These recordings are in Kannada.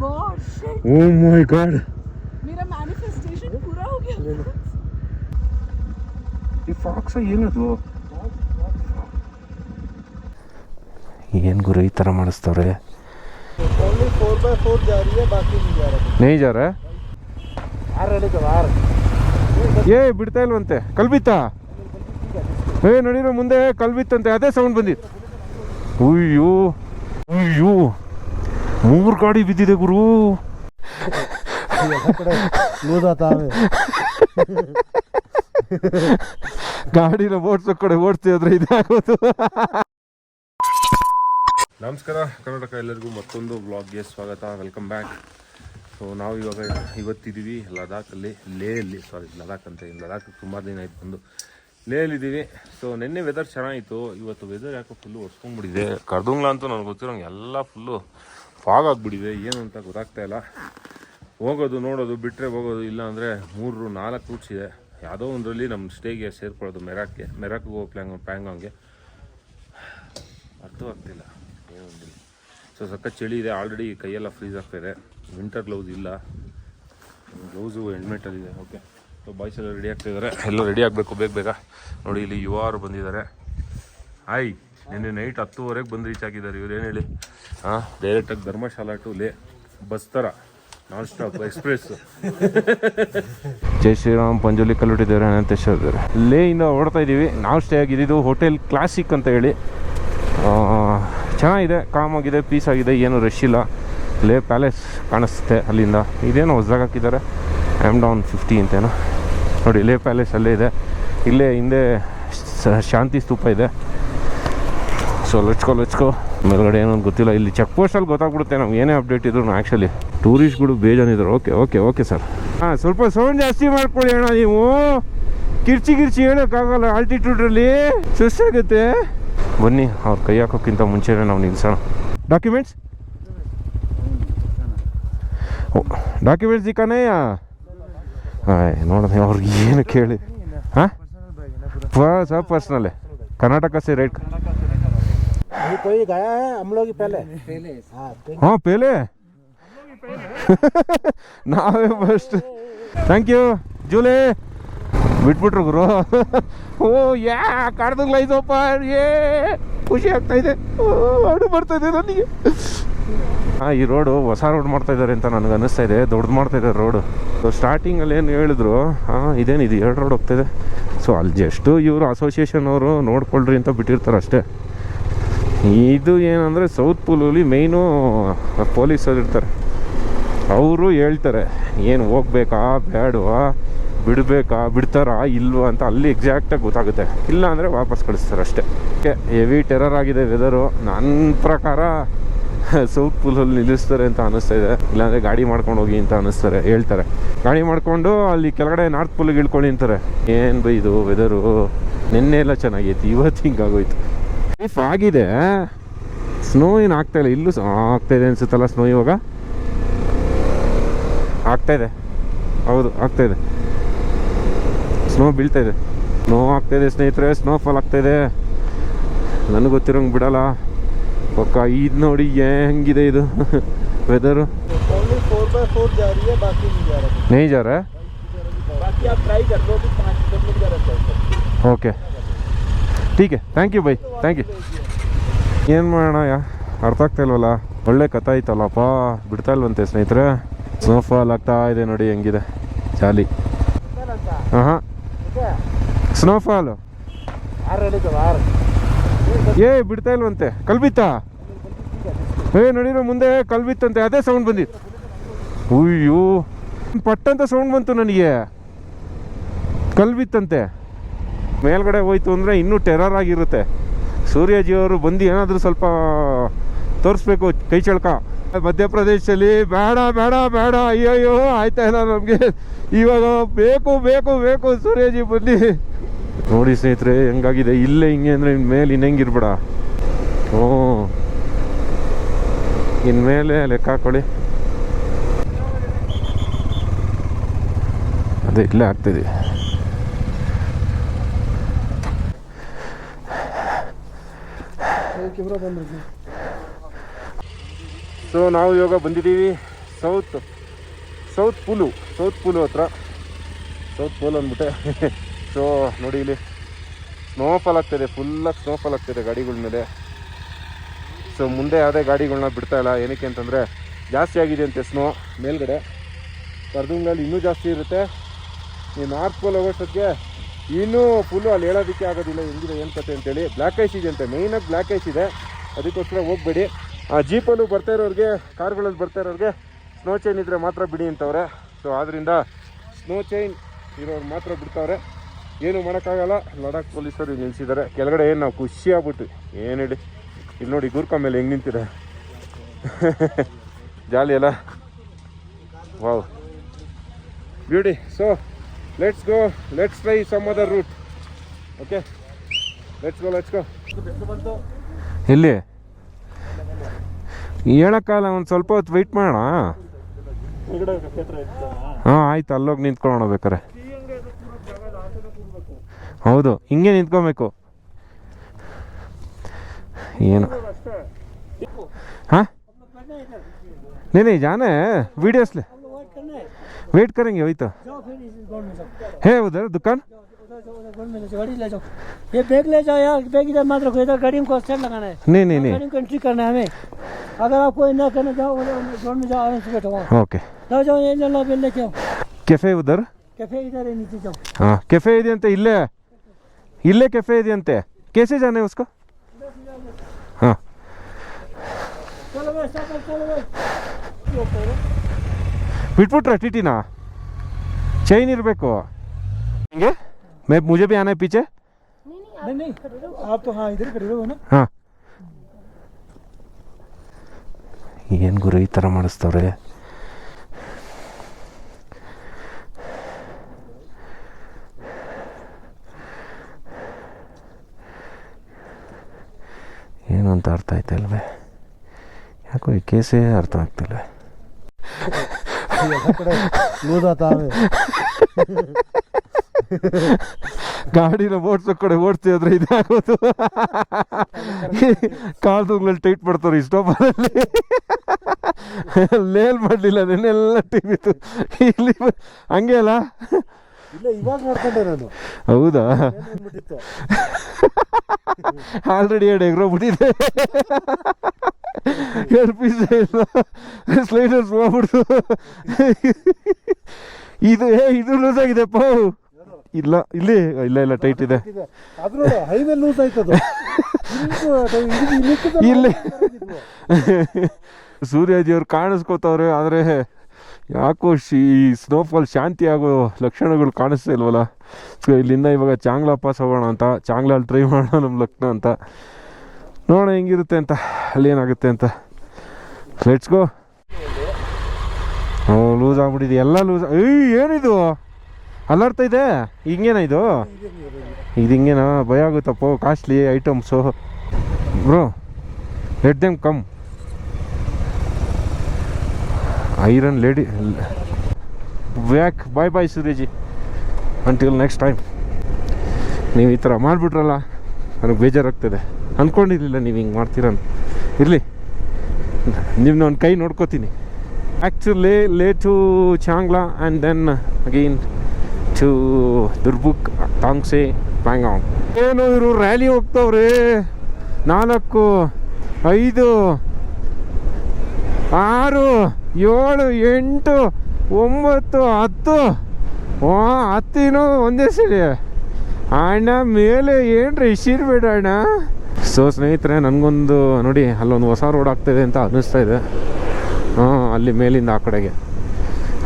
God shit oh my God मेरा मैनिफेस्टेशन पूरा हो गया ಈ ಫಾಕ್ಸ್ ಏನದು ಏನು ಗುರು ಈ ಥರ ಮಾಡಿಸ್ತವ್ರೆ ओनली 4x4 जा रही है बाकी नहीं जा रहा नहीं जा रहा है यार रेडी कर यार ಏ ಬಿಡ್ತಾ ಇಲ್ವಂತೆ ಕಲ್ಬಿತ್ತಾ ಏ ನಡೀರೋ ಮುಂದೆ ಕಲ್ಬಿತ್ತಂತೆ ಅದೇ ಸೌಂಡ್ ಬಂದಿತ್ತು ಅಯ್ಯೋ ಅಯ್ಯೋ 3 ಗಾಡಿ ಬಿದ್ದಿದೆ ಗುರು लूज आता है ಗಾಡಿನ ಓಡಿಸೋ ಕಡೆ ಓಡಿಸಿದ್ರೆ ಇದಾಗೋದು ನಮಸ್ಕಾರ ಕರ್ನಾಟಕ ಎಲ್ಲರಿಗೂ ಮತ್ತೊಂದು ವ್ಲಾಗ್ಗೆ ಸ್ವಾಗತ ವೆಲ್ಕಮ್ ಬ್ಯಾಕ್ ಸೊ ನಾವು ಇವತ್ತಿದ್ದೀವಿ ಲದಾಖಲ್ಲಿ ಲದಾಖ್ ಅಂತ ಲದಾಖ್ ಸುಮಾರು ದಿನ ಆಯ್ತು ಬಂದು ಲೇಯಲ್ಲಿದ್ದೀವಿ ಸೊ ನಿನ್ನೆ ವೆದರ್ ಚೆನ್ನಾಗಿತ್ತು ಇವತ್ತು ವೆದರ್ ಯಾಕೋ ಫುಲ್ಲು ಒರ್ಸ್ಕೊಂಡ್ಬಿಟ್ಟಿದೆ ಕರ್ದುಂಗ್ಲ ಅಂತೂ ನನಗೆ ಗೊತ್ತಿರೋಂಗೆ ಎಲ್ಲ ಫುಲ್ಲು ಫಾಗ್ ಆಗಿಬಿಟ್ಟಿದೆ ಏನು ಅಂತ ಗೊತ್ತಾಗ್ತಾ ಇಲ್ಲ ಹೋಗೋದು ನೋಡೋದು ಬಿಟ್ಟರೆ ಹೋಗೋದು ಇಲ್ಲ ಅಂದರೆ 3-4 ರೂಟ್ಸ್ ಇದೆ ಯಾವುದೋ ಒಂದರಲ್ಲಿ ನಮ್ಮ ಸ್ಟೇಗೆ ಸೇರ್ಕೊಳ್ಳೋದು ಮೆರಾಕ್ಗೆ ಹೋಗೋ ಪ್ಯಾಂಗಾಂಗ್ಗೆ ಅರ್ಥವಾಗ್ತಿಲ್ಲ ಏನೊಂದಿಲ್ಲ ಸೊ ಸಕ್ಕ ಚಳಿ ಇದೆ ಆಲ್ರೆಡಿ ಕೈಯೆಲ್ಲ ಫ್ರೀಸ್ ಆಗ್ತಾಯಿದೆ ವಿಂಟರ್ ಗ್ಲೌಸ್ ಇಲ್ಲ ಗ್ಲೌಸು ಹೆಲ್ಮೆಟಲ್ಲಿದೆ ಓಕೆ ಸೊ ಬಾಯ್ಸ್ ಎಲ್ಲ ರೆಡಿ ಆಗ್ತಾಯಿದ್ದಾರೆ ಎಲ್ಲ ರೆಡಿ ಆಗಬೇಕು ಬೇಗ ನೋಡಿ ಇಲ್ಲಿ ಯುವಾರು ಬಂದಿದ್ದಾರೆ ಹಾಯ್ ನಿನ್ನೆ ನೈಟ್ 10:30 ಬಂದು ರೀಚ್ ಆಗಿದ್ದಾರೆ ಇವ್ರು ಏನು ಹೇಳಿ ಡೈರೆಕ್ಟಾಗಿ ಧರ್ಮಶಾಲಾ ಟು ಲೇ ಬಸ್ ಥರ ನಾನ್ ಸ್ಟಾಪ್ ಎಕ್ಸ್ಪ್ರೆಸ್ ಜೈ ಶ್ರೀರಾಮ್ ಪಂಜುಲಿ ಕಲ್ಲುಟ್ಟಿದ್ದಾರೆ ಅನಂತೇಶ್ವರ ಲೇಯಿಂದ ಓಡ್ತಾ ಇದ್ದೀವಿ ನಾವು ಸ್ಟೇ ಆಗಿದ್ದು ಹೋಟೆಲ್ ಕ್ಲಾಸಿಕ್ ಅಂತ ಹೇಳಿ ಚೆನ್ನಾಗಿದೆ ಕಾಮಾಗಿದೆ ಪೀಸ್ ಆಗಿದೆ ಏನು ರಶ್ ಇಲ್ಲ ಲೇ ಪ್ಯಾಲೇಸ್ ಕಾಣಿಸುತ್ತೆ ಅಲ್ಲಿಂದ ಇದೇನೋ ಹೊಸ್ದಾಗ ಹಾಕಿದ್ದಾರೆ ಡೌನ್ 50 ಅಂತೇನೋ ನೋಡಿ ಲೇ ಪ್ಯಾಲೇಸ್ ಅಲ್ಲೇ ಇದೆ ಇಲ್ಲೇ ಹಿಂದೆ ಶಾಂತಿ ಸ್ತೂಪ ಇದೆ ಸೊ ಲಚ್ಕೋ ಮೇಲ್ಗಡೆ ಏನೋ ಗೊತ್ತಿಲ್ಲ ಇಲ್ಲಿ ಚೆಕ್ ಪೋಸ್ಟಲ್ಲಿ ಗೊತ್ತಾಗ್ಬಿಡುತ್ತೆ ನಮ್ಗೆ ಏನೇ ಅಪ್ಡೇಟ್ ಇದ್ರು ಆ್ಯಕ್ಚುಲಿ ಟೂರಿಸ್ಟ್ಗಳು ಬೇಜಾನಿದ್ರು ಓಕೆ ಸರ್ ಸ್ವಲ್ಪ ಸೌಂಡ್ ಜಾಸ್ತಿ ಮಾಡ್ಕೊಳ್ಳಿ ಅಣ್ಣ ನೀವು ಕಿರ್ಚಿ ಹೇಳೋಕ್ಕಾಗಲ್ಲ ಆಲ್ಟಿಟ್ಯೂಡ್ರಲ್ಲಿ ಸುಸ್ತಾಗುತ್ತೆ ಬನ್ನಿ ಅವ್ರು ಕೈ ಹಾಕೋಕ್ಕಿಂತ ಮುಂಚೆನೇ ನಾವು ನಿಲ್ಸೋಣ ಡಾಕ್ಯುಮೆಂಟ್ಸ್ ದಿಕ್ಕಾನೆಯ ನೋಡೋಣ ಅವ್ರಿಗೆ ಏನು ಕೇಳಿ ಹಾಂ सब पर्सनल है कर्नाटक से राइट कोई गया है हम लोग पहले हाँ पहले ನಾವೇ ಫಸ್ಟ್ ಥ್ಯಾಂಕ್ ಯು ಜೂಲೆ ಬಿಟ್ಬಿಟ್ರು ಗುರು ಓ ಯಾ ಕಡ್ದಂಗ್ ಲೈಸಪ್ಪ ಖುಷಿ ಆಗ್ತಾ ಇದೆ ಅಡು ಬರ್ತಾ ಇದೆ ನನಗೆ ಈ ರೋಡು ಹೊಸ ರೋಡ್ ಮಾಡ್ತಾ ಇದ್ದಾರೆ ಅಂತ ನನಗೆ ಅನ್ನಿಸ್ತಾ ಇದೆ ದೊಡ್ಡದು ಮಾಡ್ತಾ ಇದ್ದಾರೆ ರೋಡು ಸ್ಟಾರ್ಟಿಂಗಲ್ಲಿ ಏನು ಹೇಳಿದ್ರು ಇದೇನಿದು 2 ರೋಡ್ ಹೋಗ್ತಾಯಿದೆ ಸೊ ಅಲ್ಲಿ ಜಸ್ಟು ಇವರು ಅಸೋಸಿಯೇಷನ್ ಅವರು ನೋಡ್ಕೊಳ್ರಿ ಅಂತ ಬಿಟ್ಟಿರ್ತಾರೆ ಅಷ್ಟೇ ಇದು ಏನಂದರೆ ಸೌತ್ ಪೂಲಲ್ಲಿ ಮೇಯ್ನು ಪೊಲೀಸರು ಇರ್ತಾರೆ ಅವರು ಹೇಳ್ತಾರೆ ಏನು ಹೋಗ್ಬೇಕಾ ಬೇಡವಾ ಬಿಡ್ತಾರಾ ಇಲ್ವಾ ಅಂತ ಅಲ್ಲಿ ಎಕ್ಸಾಕ್ಟಾಗಿ ಗೊತ್ತಾಗುತ್ತೆ ಇಲ್ಲ ಅಂದರೆ ವಾಪಸ್ ಕಳಿಸ್ತಾರೆ ಅಷ್ಟೇ ಹೆವಿ ಟೆರರ್ ಆಗಿದೆ ವೆದರು ನನ್ನ ಪ್ರಕಾರ ಸೌತ್ ಪೂಲಲ್ಲಿ ನಿಲ್ಲಿಸ್ತಾರೆ ಅಂತ ಅನ್ನಿಸ್ತಾ ಇದೆ ಇಲ್ಲಾಂದರೆ ಗಾಡಿ ಮಾಡ್ಕೊಂಡು ಹೋಗಿ ಅಂತ ಹೇಳ್ತಾರೆ ಗಾಡಿ ಮಾಡಿಕೊಂಡು ಅಲ್ಲಿ ಕೆಳಗಡೆ ನಾರ್ತ್ ಪೂಲಿಗೆ ಇಳ್ಕೊಂಡು ನಿಂತಾರೆ ಏನು ಬೈ ಇದು ವೆದರು ನಿನ್ನೆ ಎಲ್ಲ ಚೆನ್ನಾಗೈತಿ ಇವತ್ತು ಹಿಂಗಾಗೋಯ್ತು ಲೈಫ್ ಆಗಿದೆ ಸ್ನೋ ಏನು ಆಗ್ತಾಯಿಲ್ಲ ಇಲ್ಲೂ ಆಗ್ತಾಯಿದೆ ಅನಿಸುತ್ತಲ್ಲ ಸ್ನೋ ಇವಾಗ ಆಗ್ತಾಯಿದೆ ಹೌದು ಆಗ್ತಾಯಿದೆ ಸ್ನೋ ಬೀಳ್ತಾಯಿದೆ ಸ್ನೋ ಆಗ್ತಾಯಿದೆ ಸ್ನೇಹಿತರೆ ಸ್ನೋಫಾಲ್ ಆಗ್ತಾಯಿದೆ ನನಗೆ ಗೊತ್ತಿರೋಂಗೆ ಬಿಡಲ್ಲ ಪಕ್ಕ ಇದು ನೋಡಿ ಹೆಂಗಿದೆ ಇದು ವೆದರು ओनली 4x4 जा रही है बाकी नहीं जा रहा नहीं जा रहा है बाकी आप ट्राई कर लो कि 5 मिनट का रास्ता है ಓಕೆ ಟೀಕ್ ಹೇ thank you bye thank you ಏನು ಮಾಡೋಣ ಅರ್ಥ ಆಗ್ತಾ ಇಲ್ವಲ್ಲ ಒಳ್ಳೆ ಕಥೆ ಆಯ್ತಲ್ಲಪ್ಪ ಬಿಡ್ತಾ ಇಲ್ವಂತೆ ಸ್ನೇಹಿತರೆ ಸ್ನೋಫಾಲ್ ಆಗ್ತಾ ಇದೆ ನೋಡಿ ಹೆಂಗಿದೆ ಚಾಲಿ ಹಾಂ ಸ್ನೋಫಾಲು यार रेडी कर यार ಬಿಡ್ತಾ ಇಲ್ವಂತೆ ಕಲ್ಬಿತ್ತಾ ನಡೀರೋ ಮುಂದೆ ಕಲ್ಬಿತ್ತಂತೆ ಅದೇ ಸೌಂಡ್ ಬಂದಿತ್ತು ಅಯ್ಯೋ ಪಟ್ಟಂತ ಸೌಂಡ್ ಬಂತು ನನಗೆ ಕಲ್ಬಿತ್ತಂತೆ ಮೇಲ್ಗಡೆ ಹೋಯ್ತು ಅಂದರೆ ಇನ್ನೂ ಟೆರರ್ ಆಗಿರುತ್ತೆ ಸೂರ್ಯಜಿಯವರು ಬಂದು ಏನಾದರೂ ಸ್ವಲ್ಪ ತೋರಿಸ್ಬೇಕು ಕೈ ಚಳಕ ಮಧ್ಯಪ್ರದೇಶದಲ್ಲಿ ಬೇಡ ಅಯ್ಯೋ ಆಯ್ತಾ ಇಲ್ಲ ನಮಗೆ ಇವಾಗ ಬೇಕು ಸೂರ್ಯಜಿ ಬನ್ನಿ ನೋಡಿ ಸ್ನೇಹಿತರೆ ಹೆಂಗಾಗಿದೆ ಇಲ್ಲೇ ಹಿಂಗೆ ಅಂದರೆ ಇನ್ಮೇಲೆ ಇನ್ನೆಂಗಿರ್ಬೇಡ ಇನ್ಮೇಲೆ ಲೆಕ್ಕ ಹಾಕೊಳ್ಳಿ ಅದೇ ಇಲ್ಲೇ ಆಗ್ತಿದೆ ಸೊ ನಾವು ಇವಾಗ ಬಂದಿದ್ದೀವಿ ಸೌತ್ ಪೂಲು ಹತ್ರ ಸೌತ್ ಪೋಲ್ ಅಂದ್ಬಿಟ್ಟೆ. ಸೊ ನೋಡಿ ಇಲ್ಲಿ ಸ್ನೋಫಾಲ್ ಆಗ್ತಾಯಿದೆ, ಫುಲ್ಲಾಗಿ ಸ್ನೋಫಾಲ್ ಆಗ್ತಾಯಿದೆ ಗಾಡಿಗಳ ಮೇಲೆ. ಸೊ ಮುಂದೆ ಯಾವುದೇ ಗಾಡಿಗಳನ್ನ ಬಿಡ್ತಾಯಿಲ್ಲ, ಏನಕ್ಕೆ ಅಂತಂದರೆ ಜಾಸ್ತಿ ಆಗಿದೆ ಅಂತೆ ಸ್ನೋ ಮೇಲ್ಗಡೆ. ಕರ್ದುಂಗ್ಲಲ್ಲಿ ಇನ್ನೂ ಜಾಸ್ತಿ ಇರುತ್ತೆ. ನೀವು ನಾರ್ತ್ ಪೋಲ್ ಹೋಗೋಷ್ಟೊತ್ತಿಗೆ ಇನ್ನೂ ಫುಲ್ಲು ಅಲ್ಲಿ ಹೇಳೋದಕ್ಕೆ ಆಗೋದಿಲ್ಲ ಹೆಂಗಿದೆ ಏನು ಕತೆ ಅಂತೇಳಿ. ಬ್ಲ್ಯಾಕ್ ಐಸ್ ಇದೆ ಅಂತೆ, ಮೇಯ್ನಾಗಿ ಬ್ಲ್ಯಾಕ್ ಐಸ್ ಇದೆ, ಅದಕ್ಕೋಸ್ಕರ ಹೋಗಬೇಡಿ. ಆ ಜೀಪಲ್ಲೂ ಬರ್ತಾ ಇರೋರಿಗೆ, ಕಾರ್ಗಳಲ್ಲಿ ಬರ್ತಾ ಇರೋರಿಗೆ ಸ್ನೋ ಚೈನ್ ಇದ್ದರೆ ಮಾತ್ರ ಬಿಡಿ ಅಂತವ್ರೆ. ಸೊ ಆದ್ದರಿಂದ ಸ್ನೋ ಚೈನ್ ಇರೋರು ಮಾತ್ರ ಬಿಡ್ತಾವ್ರೆ, ಏನು ಮಾಡೋಕ್ಕಾಗಲ್ಲ. ಲಡಾಖ್ ಪೊಲೀಸರು ನಿಲ್ಲಿಸಿದ್ದಾರೆ ಕೆಳಗಡೆ. ಏನು ನಾವು ಖುಷಿ ಆಗ್ಬಿಟ್ಟು ಏನು ಹೇಳಿ, ಇಲ್ಲಿ ನೋಡಿ ಗೂರ್ಕ ಮೇಲೆ ಹೆಂಗೆ ನಿಂತಿದೆ. ಜಾಲಿ ಅಲ್ಲ, wow beauty. So let's go, let's try some other route. Okay, let's go. ಎಲ್ಲಿ ಹೇಳೋಕ್ಕಾಗಲ್ಲ, ಒಂದು ಸ್ವಲ್ಪ ಹೊತ್ತು ವೆಯ್ಟ್ ಮಾಡೋಣ. ಹಾಂ ಆಯ್ತು, ಅಲ್ಲೋಗಿ ನಿಂತ್ಕೊಳ್ಳೋಣ ಬೇಕಾರೆ. ಹೌದು, ಹಿಂಗೆ ನಿಂತ್ಕೊಬೇಕು. ಏನು हाँ नहीं जाना है वीडियोस ले वेट करेंगे वही तो है उधर दुकान गाड़ी ले जाओ, ये बैग ले जाओ यार, बैग इधर मत रखो, इधर गाड़ी में स्टैंड लगाना है। नहीं गाड़ी को एंट्री करना है हमें। अगर आप कोई ना करना जाओ ग्राउंड में जाओ, आराम से बैठो। ओके जाओ ये लो बिल लेके आओ। ಕೆಫೆ ಉದರ್ कैफे इधर है नीचे जाओ। हाँ ಕೆಫೆ ಇದೆ ಅಂತೆ, ಇಲ್ಲೇ ಕೆಫೆ ಇದೆ ಅಂತೆ. कैसे जाने उसको? हाँ चलो बस चलो ಬಿಟ್ಬಿಟ್ರ ಟಿಟಿನ ಚೈನ್ ಇರಬೇಕು ಹಿಂಗೆ. मुझे भी आना है पीछे? नहीं आप तो हाँ इधर खड़े हो ना। हाँ ಏನು ಗುರು ಈ ಥರ ಮಾಡಿಸ್ತವ್ರೆ. ಏನು ಅಂತ ಅರ್ಥ ಆಯ್ತಲ್ವೇ? ಯಾಕೋ ಈ ಕೇಸೇ ಅರ್ಥ ಆಗ್ತಿಲ್ಲ. ಗಾಡಿನ ಓಡಿಸೋ ಕಡೆ ಓಡಿಸಿದ್ರೆ ಇದಾಗೋದು. ಕಾಲ್ದುಗಳಲ್ಲಿ ಟೈಟ್ ಮಾಡ್ತಾರೆ ಇಷ್ಟೊಬ್ಬರಲ್ಲಿ. ಲೇಲ್ ಮಾಡಲಿಲ್ಲ ನೆನ್ನೆಲ್ಲ ಟಿವಿತ್ತು ಇಲ್ಲಿ ಹಂಗೆ ಅಲ್ಲ. ಇವಾಗ ನೋಡ್ಕೊಂಡೆ ನಾನು. ಹೌದಾ? ಆಲ್ರೆಡಿ 2 ಎಗ್ರೋಗ್ಬಿಟ್ಟಿದೆ. 2 ಪೀಸ್ ಇಲ್ಲ, ಸ್ಲೈಡರ್ಸ್ ಹೋಗ್ಬಿಡ್ತು. ಇದು ಲೂಸ್ ಆಗಿದೆಪ್ಪ. ಇಲ್ಲ ಇಲ್ಲ ಟೈಟ್ ಇದೆ. ಹೈವೇ ಲೂಸ್ ಆಯ್ತದ ಇಲ್ಲಿ. ಸೂರ್ಯಾಜಿಯವ್ರು ಕಾಣಿಸ್ಕೋತವ್ರೆ, ಆದರೆ ಯಾಕೋ ಈ ಸ್ನೋಫಾಲ್ ಶಾಂತಿ ಆಗೋ ಲಕ್ಷಣಗಳು ಕಾಣಿಸ್ತಾ ಇಲ್ವಲ್ಲ. ಸೊ ಇಲ್ಲಿಂದ ಇವಾಗ ಚಾಂಗ್ಲಾ ಪಾಸ್ ಹೋಗೋಣ ಅಂತ, ಚಾಂಗ್ಲಲ್ಲಿ ಟ್ರೈ ಮಾಡೋಣ ನಮ್ಮ ಲಕ್ನೋ ಅಂತ. ನೋಡೋಣ ಹೆಂಗಿರುತ್ತೆ ಅಂತ, ಅಲ್ಲಿ ಏನಾಗುತ್ತೆ ಅಂತ. Let's go. ಲೂಸ್ ಆಗ್ಬಿಟ್ಟಿದೆ, ಎಲ್ಲ ಲೂಸ್. ಏನಿದು ಅಲರ್ತಾ ಇದೆ? ಹಿಂಗೇನ ಇದು ಹಿಂಗೇನಾ? ಭಯ ಆಗುತ್ತಪ್ಪ, costly items. Bro let them come. Iron lady back. Bye Suryaji, until next time. ನೀವು ಈ ಥರ ಮಾಡಿಬಿಟ್ರಲ್ಲ, ನನಗೆ ಬೇಜಾರಾಗ್ತದೆ. ಅಂದ್ಕೊಂಡಿರಲಿಲ್ಲ ನೀವು ಹಿಂಗೆ ಮಾಡ್ತೀರ. ಇರಲಿ, ನಿಮ್ಮನ್ನ ಒಂದು ಕೈ ನೋಡ್ಕೋತೀನಿ. Actually Leh to Changla and then again to Durbuk, Tangtse, Pangong. ಏನು ಇವರು ರ್ಯಾಲಿ ಹೋಗ್ತವ್ರೆ. 4, 5, 6, 7, 8, 9, 10. 10 ಒಂದೇ ಸರಿ ಅಣ್ಣ. ಮೇಲೆ ಏನ್ರಿ ಇಷ್ಟಿರ್ಬೇಡ ಅಣ್ಣ. ಸೊ ಸ್ನೇಹಿತರೆ, ನನಗೊಂದು ನೋಡಿ, ಅಲ್ಲೊಂದು ಹೊಸ ರೋಡ್ ಆಗ್ತಾಯಿದೆ ಅಂತ ಅನ್ನಿಸ್ತಾ ಇದೆ. ಅಲ್ಲಿ ಮೇಲಿಂದ ಆ ಕಡೆಗೆ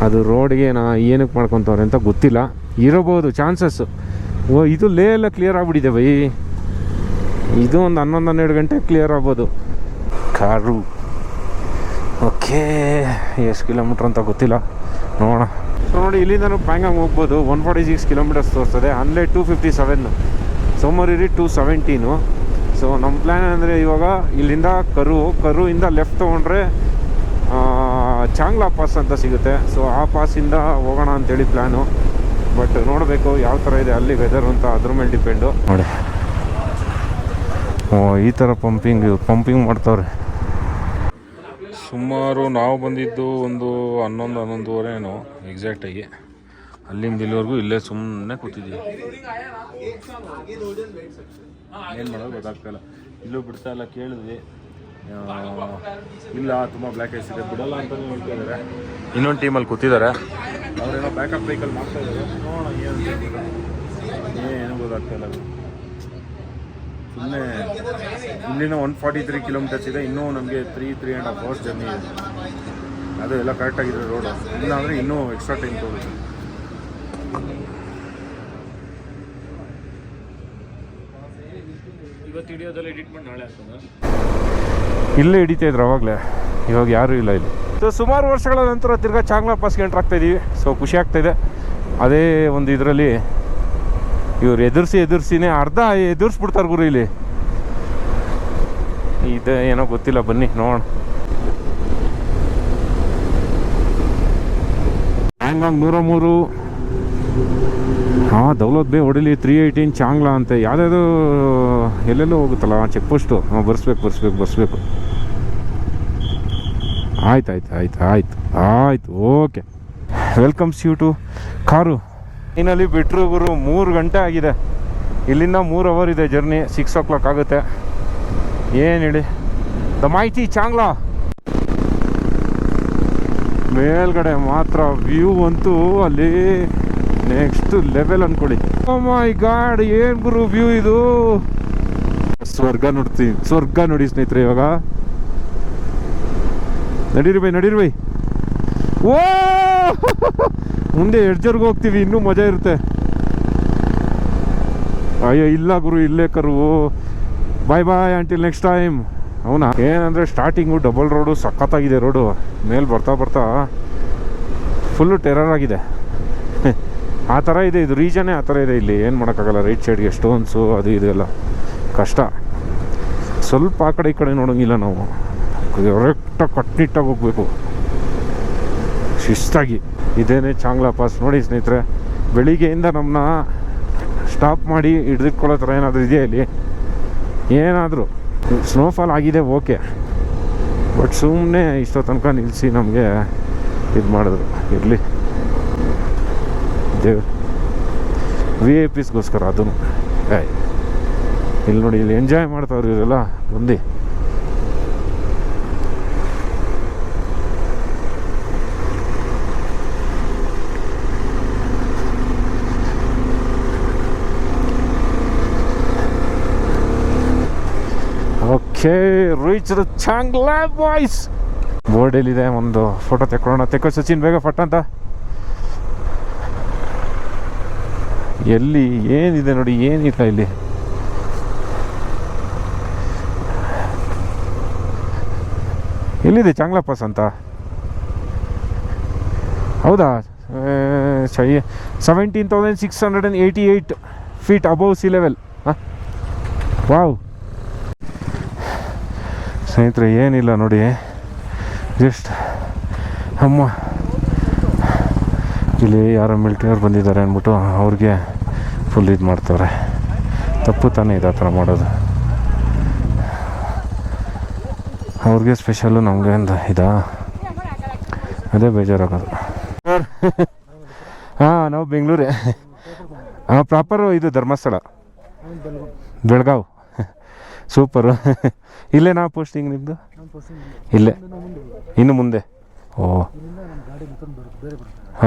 ಅದು ರೋಡ್ಗೆ ಏನಕ್ಕೆ ಮಾಡ್ಕೊತವ್ರೆ ಅಂತ ಗೊತ್ತಿಲ್ಲ. ಇರಬಹುದು ಚಾನ್ಸಸ್ಸು. ಇದು ಲೇ ಎಲ್ಲ ಕ್ಲಿಯರ್ ಆಗಿಬಿಟ್ಟಿದೆ ಬೈ. ಇದು ಒಂದು 11-12 ಗಂಟೆ ಕ್ಲಿಯರ್ ಆಗ್ಬೋದು. ಕಾರು ಓಕೆ, ಎಷ್ಟು ಕಿಲೋಮೀಟ್ರ್ ಅಂತ ಗೊತ್ತಿಲ್ಲ, ನೋಡೋಣ. ಸೊ ನೋಡಿ, ಇಲ್ಲಿಂದ ಪ್ಯಾಂಗಾಂಗ್ ಹೋಗ್ಬೋದು. 146 ಕಿಲೋಮೀಟರ್ಸ್ ತೋರಿಸ್ತದೆ. ಅಲ್ಲೇ 257, ಸೋಮವಾರಿ 217. ಸೊ ನಮ್ಮ ಪ್ಲ್ಯಾನ್ ಅಂದರೆ ಇವಾಗ ಇಲ್ಲಿಂದ ಕರುವಿಂದ ಲೆಫ್ಟ್ ತೊಗೊಂಡ್ರೆ ಚಾಂಗ್ಲಾ ಪಾಸ್ ಅಂತ ಸಿಗುತ್ತೆ. ಸೊ ಆ ಪಾಸಿಂದ ಹೋಗೋಣ ಅಂತೇಳಿ ಪ್ಲ್ಯಾನು. ಬಟ್ ನೋಡಬೇಕು ಯಾವ ಥರ ಇದೆ ಅಲ್ಲಿ ವೆದರ್ ಅಂತ, ಅದ್ರ ಮೇಲೆ ಡಿಪೆಂಡು. ನೋಡಿ, ಈ ಥರ ಪಂಪಿಂಗ್ ಮಾಡ್ತವ್ರೆ. ಸುಮಾರು ನಾವು ಬಂದಿದ್ದು ಒಂದು 11-11:30 ಏನೋ ಎಕ್ಸಾಕ್ಟಾಗಿ. ಅಲ್ಲಿಂದ ಇಲ್ಲಿವರೆಗೂ ಇಲ್ಲೇ ಸುಮ್ಮನೆ ಕೂತಿದ್ದೀವಿ. ಏನು ಮಾಡೋದು ಗೊತ್ತಾಗ್ತಾಯಿಲ್ಲ. ಇಲ್ಲೂ ಬಿಡ್ತಾ ಇಲ್ಲ, ಕೇಳಿದ್ವಿ, ಇಲ್ಲ ತುಂಬ ಬ್ಲ್ಯಾಕ್ ಐಸ್ ಇದೆ ಬಿಡಲ್ಲ ಅಂತ ಹೇಳ್ತಿದ್ದಾರೆ. ಇನ್ನೊಂದು ಟೀಮಲ್ಲಿ ಕೂತಿದ್ದಾರೆ, ಅವರೇನೋ ಬ್ಯಾಕಪ್ ವೆಹಿಕಲ್ ಮಾಡ್ತಾ ಇದ್ದಾರೆ. ನೋಡೋಣ ಏನು ಗೊತ್ತಾಗ್ತಾಯಿಲ್ಲ. ಸುಮ್ಮನೆ ಇಲ್ಲಿನ 143 ಕಿಲೋಮೀಟರ್ಸ್ ಇದೆ, ಇನ್ನೂ ನಮಗೆ 3.5 hours ಜರ್ನಿ ಇದೆ. ಅದು ಎಲ್ಲ ಕರೆಕ್ಟಾಗಿದೆ ರೋಡು, ಇಲ್ಲ ಅಂದರೆ ಇನ್ನೂ ಎಕ್ಸ್ಟ್ರಾ ಟೈಮ್ ತೊಗೊಳುತ್ತೆ. ಇವತ್ತು ವಿಡಿಯೋದಲ್ಲಿ ಎಡಿಟ್ ಮಾಡಿ ನಾಳೆ ಆಗ್ತದೆ. ಇಲ್ಲೇ ಹಿಡಿತಾ ಇದ್ರು ಅವಾಗಲೇ, ಇವಾಗ ಯಾರೂ ಇಲ್ಲ ಇಲ್ಲಿ. ಸೊ ಸುಮಾರು ವರ್ಷಗಳ ನಂತರ ತಿರ್ಗಾ ಚಾಂಗ್ಲಾ ಪಾಸ್ಗೆ ಎಂಟ್ರ್ ಆಗ್ತಾಯಿದ್ದೀವಿ. ಸೊ ಖುಷಿ ಆಗ್ತಾಯಿದೆ. ಅದೇ ಒಂದು ಇದರಲ್ಲಿ ಇವ್ರು ಎದುರಿಸಿನೇ ಅರ್ಧ ಎದುರಿಸ್ಬಿಡ್ತಾರೆ ಗುರು ಇಲ್ಲಿ. ಇದೆ ಏನೋ ಗೊತ್ತಿಲ್ಲ, ಬನ್ನಿ ನೋಡೋಣ. ಹ್ಯಾಂಗಾಂಗ್ 103. ಹಾಂ, ದೌಲತ್ ಬೇ ಹೊಡಿಲಿ 318 ಚಾಂಗ್ಲಾ ಅಂತೆ. ಯಾವುದಾದ್ರು ಎಲ್ಲೆಲ್ಲೋ ಹೋಗುತ್ತಲ್ಲ ಚೆಕ್ ಪೋಸ್ಟು. ಹಾಂ, ಬರ್ಸ್ಬೇಕು. ಆಯ್ತು okay. Welcomes you to car. ಇನ್ನಲ್ಲಿ ಬಿಟ್ಟರು ಗುರು 3 ಗಂಟೆ ಆಗಿದೆ. ಇಲ್ಲಿಂದ 3 hour ಇದೆ ಜರ್ನಿ. 6 o'clock ಆಗುತ್ತೆ. ಏನು ಹೇಳಿ, ದ ಮೈಟಿ ಚಾಂಗ್ಲಾ. ಮೇಲ್ಗಡೆ ಮಾತ್ರ ವ್ಯೂ ಅಂತೂ ಅಲ್ಲಿ ನೆಕ್ಸ್ಟ್ ಲೆವೆಲ್ ಅಂದ್ಕೊಳ್ಳಿ. ಓ ಮೈ ಗಾಡ್, ಏನು ಗುರು ವ್ಯೂ ಇದು. ಸ್ವರ್ಗ ನೋಡಿ ಸ್ನೇಹಿತರೆ. ಇವಾಗ ನಡೀರಿ ಬೈ. ಓ ಮುಂದೆ ಎಡ್ಜರ್ಗೆ ಹೋಗ್ತೀವಿ, ಇನ್ನೂ ಮಜಾ ಇರುತ್ತೆ. ಅಯ್ಯೋ ಇಲ್ಲ ಗುರು, ಇಲ್ಲೇ ಕರು. ಬಾಯ್ ಅಂಟಿಲ್ ನೆಕ್ಸ್ಟ್ ಟೈಮ್. ಅವನಾ ಏನಂದರೆ ಸ್ಟಾರ್ಟಿಂಗು ಡಬಲ್ ರೋಡು ಸಖತ್ತಾಗಿದೆ. ರೋಡು ಮೇಲೆ ಬರ್ತಾ ಫುಲ್ಲು ಟೆರರ್ ಆಗಿದೆ. ಆ ಥರ ಇದೆ ಇದು, ರೀಜನ್ನೇ ಆ ಥರ ಇದೆ. ಇಲ್ಲಿ ಏನು ಮಾಡೋಕ್ಕಾಗಲ್ಲ. ರೈಟ್ ಸೈಡ್ಗೆ ಸ್ಟೋನ್ಸು ಅದು ಇದು ಎಲ್ಲ ಕಷ್ಟ. ಸ್ವಲ್ಪ ಆ ಕಡೆ ಈ ಕಡೆ ನೋಡೋಂಗಿಲ್ಲ ನಾವು. ಕರೆಕ್ಟಾಗಿ ಕಟ್ನಿಟ್ಟಾಗಿ ಹೋಗ್ಬೇಕು, ಶಿಸ್ತಾಗಿ. ಇದೇನೇ ಚಾಂಗ್ಲಾ ಪಾಸ್ ನೋಡಿ ಸ್ನೇಹಿತರೆ. ಬೆಳಿಗ್ಗೆಯಿಂದ ನಮ್ಮನ್ನ ಸ್ಟಾಪ್ ಮಾಡಿ ಹಿಡಿದಿಟ್ಕೊಳ್ಳೋ ಥರ ಏನಾದರೂ ಇದೆಯಾ ಇಲ್ಲಿ? ಏನಾದರೂ ಸ್ನೋಫಾಲ್ ಆಗಿದೆ ಓಕೆ, ಬಟ್ ಸುಮ್ಮನೆ ಇಷ್ಟೋ ತನಕ ನಿಲ್ಲಿಸಿ ನಮಗೆ ಇದು ಮಾಡಿದ್ರು. ಇರಲಿ, VIPsಗೋಸ್ಕರ ಅದನ್ನು. ಇಲ್ಲಿ ನೋಡಿ, ಇಲ್ಲಿ ಎಂಜಾಯ್ ಮಾಡ್ತಾವ್ರು ಇವರೆಲ್ಲ ಬಂದು. Okay, reach the Changla boys. ಬೋರ್ಡಲ್ಲಿದೆ, ಒಂದು ಫೋಟೋ ತೆಕ್ಕೋ ಸಚಿನ್, ಬೇಗ ಫಟ್ ಅಂತ. ಎಲ್ಲಿ ಏನಿದೆ ನೋಡಿ, ಏನಿಲ್ಲ ಇಲ್ಲಿ. ಎಲ್ಲಿದೆ ಚಾಂಗ್ಲಾ ಪಾಸ್ ಅಂತ? ಹೌದಾ? 17,688 feet above C level. Wow ಸ್ನೇಹಿತರೆ, ಏನಿಲ್ಲ ನೋಡಿ, ಜಸ್ಟ್ ಅಮ್ಮ ಇಲ್ಲಿ ಯಾರೋ ಮಿಲ್ಟ್ರಿಯವ್ರು ಬಂದಿದ್ದಾರೆ ಅಂದ್ಬಿಟ್ಟು ಅವ್ರಿಗೆ ಫುಲ್ ಇದು ಮಾಡ್ತವ್ರೆ. ತಪ್ಪು ತಾನೇ ಇದು ಆ ಥರ ಮಾಡೋದು. ಅವ್ರಿಗೆ ಸ್ಪೆಷಲ್ಲು, ನಮಗೆ ಅಂತ ಇದಾ, ಅದೇ ಬೇಜಾರಾಗೋದು. ಹಾಂ, ನಾವು ಬೆಂಗಳೂರೇ. ಹಾಂ, ಪ್ರಾಪರು ಇದು ಧರ್ಮಸ್ಥಳ, ಬೆಳಗಾವ್. ಸೂಪರು. ಇಲ್ಲೇ ನಾವು ಪೋಸ್ಟಿಂಗ್ ನಿಮ್ಮದು? ಇಲ್ಲೇ, ಇನ್ನು ಮುಂದೆ. ಓ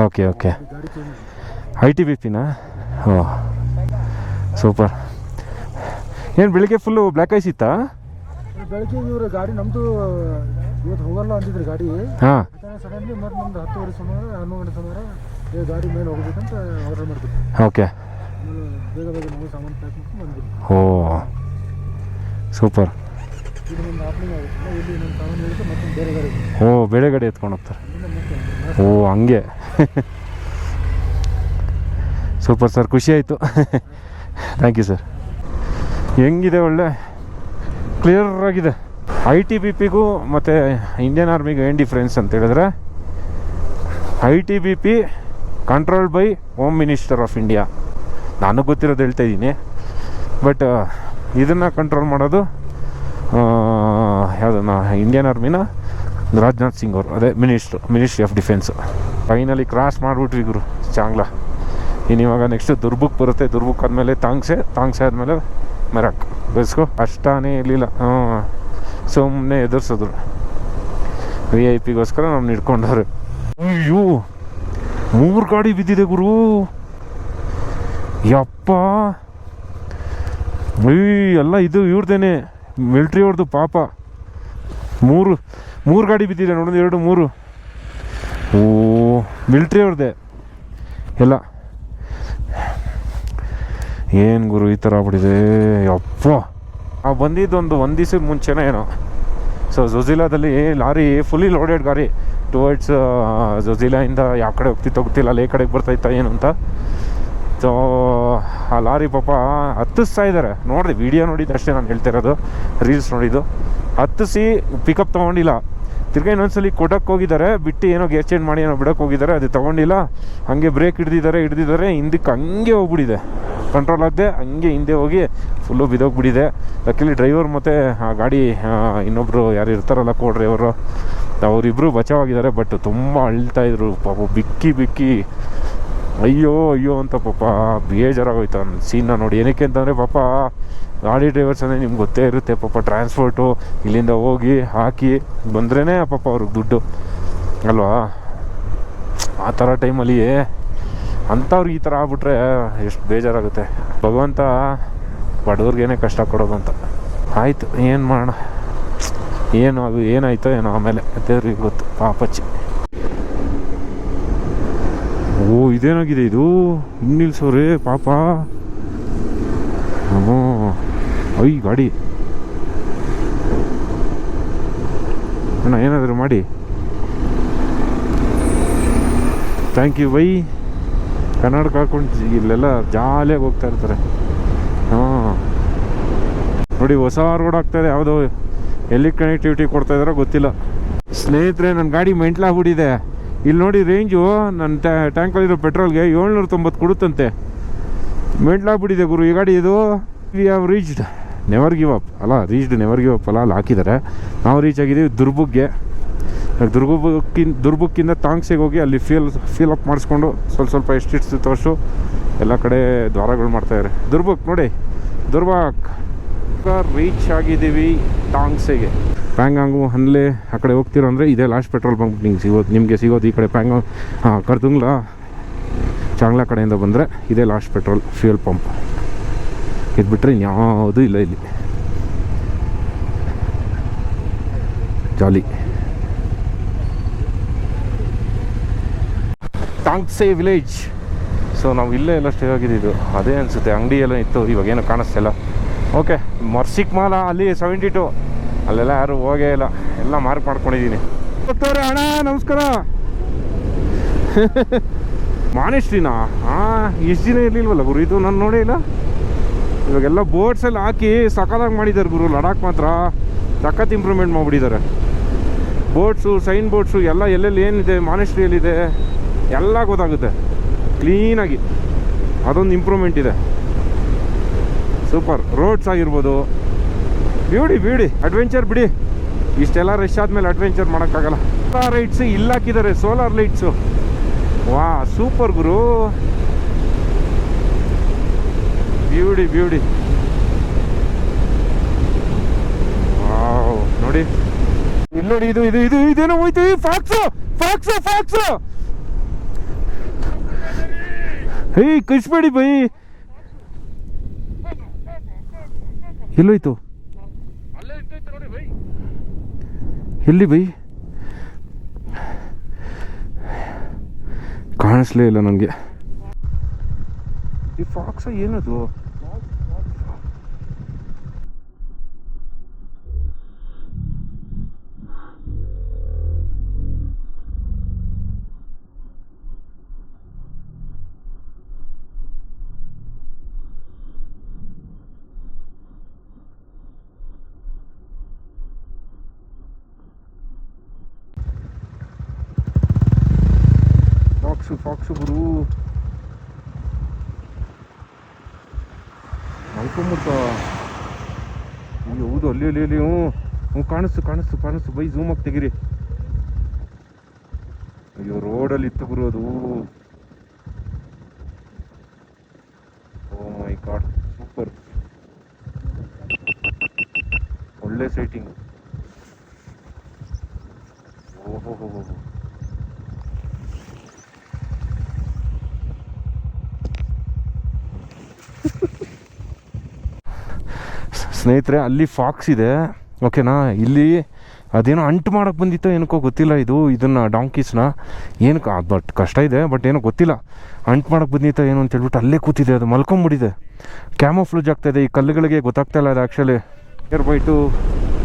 ಓಕೆ. ITBPನಾ? ಓ ಸೂಪರ್. ಏನು ಬೆಳಿಗ್ಗೆ ಫುಲ್ಲು ಬ್ಲ್ಯಾಕ್ ಐಸ್ ಇತ್ತಾ? ಬೆಳಗ್ಗೆ ಇವರು ಗಾಡಿ ನಮ್ಮದು ಇವತ್ತು ಹೋಗಲ್ಲ ಅಂತಿದ್ರು ಗಾಡಿ. ಹಾಂ, ಸಡನ್ಲಿ ಮತ್ತು ನಮ್ದು 10:30 ಸುಮಾರು 11 ಗಂಟೆ ಸುಮಾರು ಗಾಡಿ ಮೇಲೆ ಹೋಗ್ಬೇಕಂತ ಆರ್ಡರ್ ಮಾಡ್ತೀವಿ. ಓಕೆ, ಬೇಗ ನಾವು ಸಾಮಾನು ಪ್ಯಾಕ್ ಮಾಡ್ಕೊಂಡು ಬಂದ್ಬಿಟ್ಟು. ಓ ಸೂಪರ್. ಇದು ಒಂದು ಆಫ್ನಿಂಗ್ ಆಗುತ್ತೆ. ಇಲ್ಲಿ ನಮ್ಮ ಸಾಮಾನು ಹೇಳಿದ್ರೆ ಮತ್ತೆ ಬೇರೆ ಗಾಡಿ. ಓ, ಬೇರೆ ಗಾಡಿ ಎತ್ಕೊಂಡು ಹೋಗ್ತಾರೆ. ಓ ಹಂಗೆ. ಸೂಪರ್ ಸರ್, ಖುಷಿ ಆಯಿತು. Thank you sir. ಹೆಂಗಿದೆ, ಒಳ್ಳೆ ಕ್ಲಿಯರ್ ಆಗಿದೆ. ITBPಗೂ ಮತ್ತು ಇಂಡಿಯನ್ ಆರ್ಮಿಗೂ ಏನು ಡಿಫ್ರೆನ್ಸ್ ಅಂತ ಹೇಳಿದ್ರೆ, ITBP controlled by home minister of India. ನನಗೆ ಗೊತ್ತಿರೋದು ಹೇಳ್ತಾ ಇದ್ದೀನಿ. ಬಟ್ ಇದನ್ನು ಕಂಟ್ರೋಲ್ ಮಾಡೋದು ಯಾವುದನ್ನ, ಇಂಡಿಯನ್ ಆರ್ಮಿನ ರಾಜನಾಥ್ ಸಿಂಗ್ ಅವರು, ಅದೇ ministry of defence. Finally cross ಮಾಡಿಬಿಟ್ವಿ ಗುರು ಚಾಂಗ್ಲ. ಇನ್ನು ಇವಾಗ ನೆಕ್ಸ್ಟು ದುರ್ಬುಕ್ ಬರುತ್ತೆ. ದುರ್ಬುಕ್ ಆದಮೇಲೆ ತಾಂಗ್ಸೆ ಆದಮೇಲೆ ಮೆರಾಕ್. ಬೆಸ್ಕೋ ಅಷ್ಟಾನೇ ಇರಲಿಲ್ಲ. ಸುಮ್ಮನೆ ಎದುರಿಸಿದ್ರು. VIP ನಮ್ಮ ಹಿಡ್ಕೊಂಡವ್ರೆ. ಅಯ್ಯೋ 3 ಗಾಡಿ ಬಿದ್ದಿದೆ ಗುರು. ಯಪ್ಪ ಎಲ್ಲ ಇದು ಇವ್ರದೇನೆ, ಮಿಲ್ಟ್ರಿ ಅವ್ರದ್ದು ಪಾಪ. 3 ಗಾಡಿ ಬಿದ್ದಿದೆ ನೋಡೋದು, 2 3. ಓ ಮಿಲ್ಟ್ರಿ ಅವ್ರದ್ದೇ ಎಲ್ಲ. ಏನು ಗುರು ಈ ಥರ ಆಗ್ಬಿಟ್ಟಿದೆ ಯಪ್ಪ. ಬಂದಿದ್ದೊಂದು 1 ದಿವಸದ ಮುಂಚೆನೇ ಏನೋ. ಸೊ ಝೊಜಿಲಾದಲ್ಲಿ ಲಾರಿ ಫುಲ್ಲಿ ಲೋಡೆಡ್ ಗಾಡಿ ಟುವರ್ಡ್ಸ್ ಝೊಜಿಲಾಯಿಂದ ಯಾವ ಕಡೆ ಹೋಗ್ತಿತ್ತು ಗೊತ್ತಿಲ್ಲ, ಅಲ್ಲಿ ಕಡೆಗೆ ಬರ್ತಾಯಿತ್ತ ಏನು ಅಂತ. ಸೊ ಆ ಲಾರಿ ಪಾಪ ಹತ್ತಿಸ್ತಾ ಇದ್ದಾರೆ. ನೋಡಿದೆ, ವೀಡಿಯೋ ನೋಡಿದ್ದು ಅಷ್ಟೇ ನಾನು ಹೇಳ್ತಾ ಇರೋದು, ರೀಲ್ಸ್ ನೋಡಿದ್ದು. ಹತ್ತಿಸಿ ಪಿಕಪ್ ತೊಗೊಂಡಿಲ್ಲ. ತಿರ್ಗಾ ಇನ್ನೊಂದ್ಸಲಿ ಕೊಡಕ್ಕೆ ಹೋಗಿದ್ದಾರೆ, ಬಿಟ್ಟು ಏನೋ ಗೇರ್ ಚೇಂಜ್ ಮಾಡಿ ಏನೋ ಬಿಡೋಕ್ಕೆ ಹೋಗಿದ್ದಾರೆ, ಅದು ತೊಗೊಂಡಿಲ್ಲ. ಹಾಗೆ ಬ್ರೇಕ್ ಹಿಡ್ದಿದ್ದಾರೆ, ಹಿಂದಕ್ಕೆ ಹಂಗೆ ಹೋಗ್ಬಿಟ್ಟಿದೆ. ಕಂಟ್ರೋಲ್ ಆಗದೆ ಹಂಗೆ ಹಿಂದೆ ಹೋಗಿ ಫುಲ್ಲು ಬಿದ್ದೋಗ್ಬಿಟ್ಟಿದೆ. ಲಕ್ಕಲಿ ಡ್ರೈವರ್ ಮತ್ತು ಆ ಗಾಡಿ ಇನ್ನೊಬ್ಬರು ಯಾರು ಇರ್ತಾರಲ್ಲ ಕೋ ಡ್ರೈವರು, ಅವರಿಬ್ಬರು ಬಚಾವಾಗಿದ್ದಾರೆ. ಬಟ್ ತುಂಬ ಅಳ್ತಾಯಿದ್ರು ಪಾಪ, ಬಿಕ್ಕಿ ಅಯ್ಯೋ ಅಂತ ಪಾಪ ಬೇಜಾರಾಗೋಯ್ತು ನನ್ನ ಸೀನ್ನ ನೋಡಿ. ಏನಕ್ಕೆ ಅಂತಂದರೆ ಪಾಪ ಗಾಡಿ ಡ್ರೈವರ್ಸ್ ಅಂದರೆ ನಿಮ್ಗೆ ಗೊತ್ತೇ ಇರುತ್ತೆ ಪಾಪ, ಟ್ರಾನ್ಸ್ಪೋರ್ಟು ಇಲ್ಲಿಂದ ಹೋಗಿ ಹಾಕಿ ಬಂದ್ರೇ ಪಾಪ ಅವ್ರಿಗೆ ದುಡ್ಡು ಅಲ್ವಾ. ಆ ಥರ ಟೈಮಲ್ಲಿ ಅಂಥವ್ರಿಗೆ ಈ ಥರ ಆಗ್ಬಿಟ್ರೆ ಎಷ್ಟು ಬೇಜಾರಾಗುತ್ತೆ. ಭಗವಂತ ಬಡವ್ರಿಗೇನೆ ಕಷ್ಟ ಕೊಡೋದು ಅಂತ. ಆಯಿತು, ಏನು ಮಾಡೋಣ, ಏನು ಅದು ಏನಾಯ್ತೋ ಏನೋ ಆಮೇಲೆ ದೇವ್ರಿಗೆ ಗೊತ್ತು ಪಾಪಚ್ಚಿ. ಓ ಇದೇನಾಗಿದೆ ಇದು, ಹಿಂಗೆ ನಿಲ್ಸೋರೆ ಪಾಪ. ಅಯ್ಯ ಗಾಡಿ ಅಣ್ಣ ಏನಾದರೂ ಮಾಡಿ. Thank you bye. ಕನ್ನಡಕ್ಕೆ ಹಾಕೊಂಡು ಇಲ್ಲೆಲ್ಲ ಜಾಲಿಯಾಗಿ ಹೋಗ್ತಾ ಇರ್ತಾರೆ. ನೋಡಿ ಹೊಸ ರೋಡ್ ಆಗ್ತಾಯಿದೆ, ಯಾವುದೋ ಎಲ್ಲಿ ಕನೆಕ್ಟಿವಿಟಿ ಕೊಡ್ತಾ ಇದ್ದಾರೋ ಗೊತ್ತಿಲ್ಲ. ಸ್ನೇಹಿತರೆ ನನ್ನ ಗಾಡಿ ಮೆಂಟ್ಲಾಗ್ಬಿಟ್ಟಿದೆ. ಇಲ್ಲಿ ನೋಡಿ ರೇಂಜು ನನ್ನ ಟ್ಯಾಂಕಲ್ಲಿರೋ ಪೆಟ್ರೋಲ್ಗೆ 790 ಕೊಡುತ್ತಂತೆ. ಮೆಂಟ್ಲಾಗ್ಬಿಟ್ಟಿದೆ ಗುರು ಈ ಗಾಡಿ ಇದು. We have reached never give up ಅಲ್ಲ, ನೆವರ್ ಗಿವ್ ಅಪ್ ಅಲ್ಲ, ಅಲ್ಲಿ ಹಾಕಿದ್ದಾರೆ. ನಾವು ರೀಚ್ ಆಗಿದ್ದೀವಿ ದುರ್ಬುಕ್ಗೆ. ದುರ್ಬುಕ್ಕಿಂದ ತಾಂಗ್ಸೆಗೆ ಹೋಗಿ ಅಲ್ಲಿ ಫೀಲ್ ಅಪ್ ಮಾಡಿಸ್ಕೊಂಡು ಸ್ವಲ್ಪ ಎಷ್ಟಿಡ್ಸುತ್ತೋ ಅಷ್ಟು ಎಲ್ಲ ಕಡೆ ದ್ವಾರಗಳು ಮಾಡ್ತಾಯಿದ್ದಾರೆ. ದುರ್ಬುಕ್ ನೋಡಿ, ದುರ್ಬಾಕ್ ರೀಚ್ ಆಗಿದ್ದೀವಿ ತಾಂಗ್ಸೆಗೆ. ಪ್ಯಾಂಗಾಂಗು ಹನ್ಲೆ ಆ ಕಡೆ ಹೋಗ್ತಿರೋ ಅಂದರೆ ಇದೇ ಲಾಸ್ಟ್ ಪೆಟ್ರೋಲ್ ಬಂಕ್ ನಿಮಗೆ ಸಿಗೋದು. ಈ ಕಡೆ ಪ್ಯಾಂಗಾಂಗ್ ಕರ್ದುಂಗ್ಲ ಚಾಂಗ್ಲಾ ಕಡೆಯಿಂದ ಬಂದರೆ ಇದೇ ಲಾಸ್ಟ್ ಪೆಟ್ರೋಲ್ ಫ್ಯೂಯಲ್ ಪಂಪ್. ಇದು ಬಿಟ್ಟರೆ ಇನ್ಯಾವುದೂ ಇಲ್ಲ ಇಲ್ಲಿ. ಜಾಲಿ. ತಾಂಗ್ಸೆ ವಿಲೇಜ್. ಸೊ ನಾವು ಇಲ್ಲೇ ಎಲ್ಲ ಸ್ಟೇ ಆಗಿದ್ದು, ಅದೇ ಅನಿಸುತ್ತೆ. ಅಂಗಡಿ ಎಲ್ಲ ಇತ್ತು, ಇವಾಗೇನು ಕಾಣಿಸ್ತಿಲ್ಲ. ಓಕೆ, ಮರ್ಸಿಕ್ ಮಾಲ ಅಲ್ಲಿ 72, ಅಲ್ಲೆಲ್ಲ ಯಾರು ಹೋಗೇ ಇಲ್ಲ, ಎಲ್ಲ ಮಾರ್ಕ್ ಮಾಡ್ಕೊಂಡಿದ್ದೀನಿ. ಗೊತ್ತವ್ರೆ ಅಣ್ಣ ನಮಸ್ಕಾರ. ಮಾನೆಸ್ಟ್ರಿನಾ? ಎಷ್ಟು ದಿನ ಇರಲಿಲ್ವಲ್ಲ ಗುರು ಇದು, ನಾನು ನೋಡೇ ಇಲ್ಲ. ಇವಾಗೆಲ್ಲ ಬೋರ್ಡ್ಸೆಲ್ಲ ಹಾಕಿ ಸಖತ್ತಾಗಿ ಮಾಡಿದ್ದಾರೆ ಗುರು. ಲಡಾಖ್ ಮಾತ್ರ ಸಖತ್ ಇಂಪ್ರೂವ್ಮೆಂಟ್ ಮಾಡಿಬಿಟ್ಟಿದ್ದಾರೆ. ಬೋರ್ಡ್ಸು, ಸೈನ್ ಬೋರ್ಡ್ಸು ಎಲ್ಲ ಎಲ್ಲೆಲ್ಲಿ ಏನಿದೆ, ಮಾನೆಸ್ಟ್ರಿಯಲ್ಲಿದೆ ಎಲ್ಲ ಗೊತ್ತಾಗುತ್ತೆ ಕ್ಲೀನಾಗಿ. ಅದೊಂದು ಇಂಪ್ರೂವ್ಮೆಂಟ್ ಇದೆ. ಸೂಪರ್. ರೋಡ್ಸ್ ಆಗಿರ್ಬೋದು, ಬ್ಯೂಟಿ ಅಡ್ವೆಂಚರ್ ಬಿಡಿ. ಇಷ್ಟೆಲ್ಲ ರಶ್ ಆದಮೇಲೆ ಅಡ್ವೆಂಚರ್ ಮಾಡೋಕ್ಕಾಗಲ್ಲ. ಸೋಲಾರ್ ಲೈಟ್ಸ್ ಇಲ್ಲಿ ಹಾಕಿದ್ದಾರೆ, ಸೋಲಾರ್ ಲೈಟ್ಸು. ವಾ ಸೂಪರ್ ಗುರು, ಬ್ಯೂಟಿ. ವಾವ್ ನೋಡಿ, ಇಲ್ಲಿ ನೋಡಿ, ಇದು ಇದೇನೋ ಹೋಯ್ತು. ಫಾಕ್ಸು ಹೇ ಕಳಿಸ್ಬೇಡಿ ಬೈ. ಎಲ್ಲೋಯ್ತು? ಎಲ್ಲಿ ಬೈ? ಕಾಣಿಸ್ಲೇ ಇಲ್ಲ ನನಗೆ. ಈ ಫಾಕ್ಸ ಏನದು? ಫಾಕ್ಸು ಗುರು, ಮಲ್ಕೊಂಬಿಡ್ತ. ಹೌದು ಅಲ್ಲಿ ಹ್ಞೂ ಕಾಣಿಸ್ತು ಬೈ. ಝೂಮ್ ಆಗಿ ತೆಗೀರಿ. ಅಯ್ಯೋ ರೋಡಲ್ಲಿ ಇತ್ತು ಬರೋದು. ಓ ಮೈ ಗಾಡ್, ಸೂಪರ್, ಒಳ್ಳೆ ಸೈಟಿಂಗ್. ಓಹೋ ಸ್ನೇಹಿತರೆ, ಅಲ್ಲಿ ಫಾಕ್ಸ್ ಇದೆ ಓಕೆನಾ. ಇಲ್ಲಿ ಅದೇನೋ ಅಂಟು ಮಾಡೋಕ್ಕೆ ಬಂದಿತ್ತೋ ಏನಕ್ಕೋ ಗೊತ್ತಿಲ್ಲ. ಇದನ್ನು ಡಾಂಕೀಸ್ನ ಏನಕ್ಕೆ ಬಟ್ ಕಷ್ಟ ಇದೆ, ಬಟ್ ಏನೋ ಗೊತ್ತಿಲ್ಲ, ಅಂಟು ಮಾಡೋಕ್ಕೆ ಬಂದಿತ್ತೋ ಏನು ಅಂತ ಹೇಳ್ಬಿಟ್ಟು ಅಲ್ಲೇ ಕೂತಿದೆ. ಅದು ಮಲ್ಕೊಂಬಿಟ್ಟಿದೆ, ಕ್ಯಾಮೋಫ್ಲೂಜ್ ಆಗ್ತಾಯಿದೆ. ಈ ಕಲ್ಲುಗಳಿಗೆ ಗೊತ್ತಾಗ್ತಾ ಇಲ್ಲ ಅದು actually. Near by two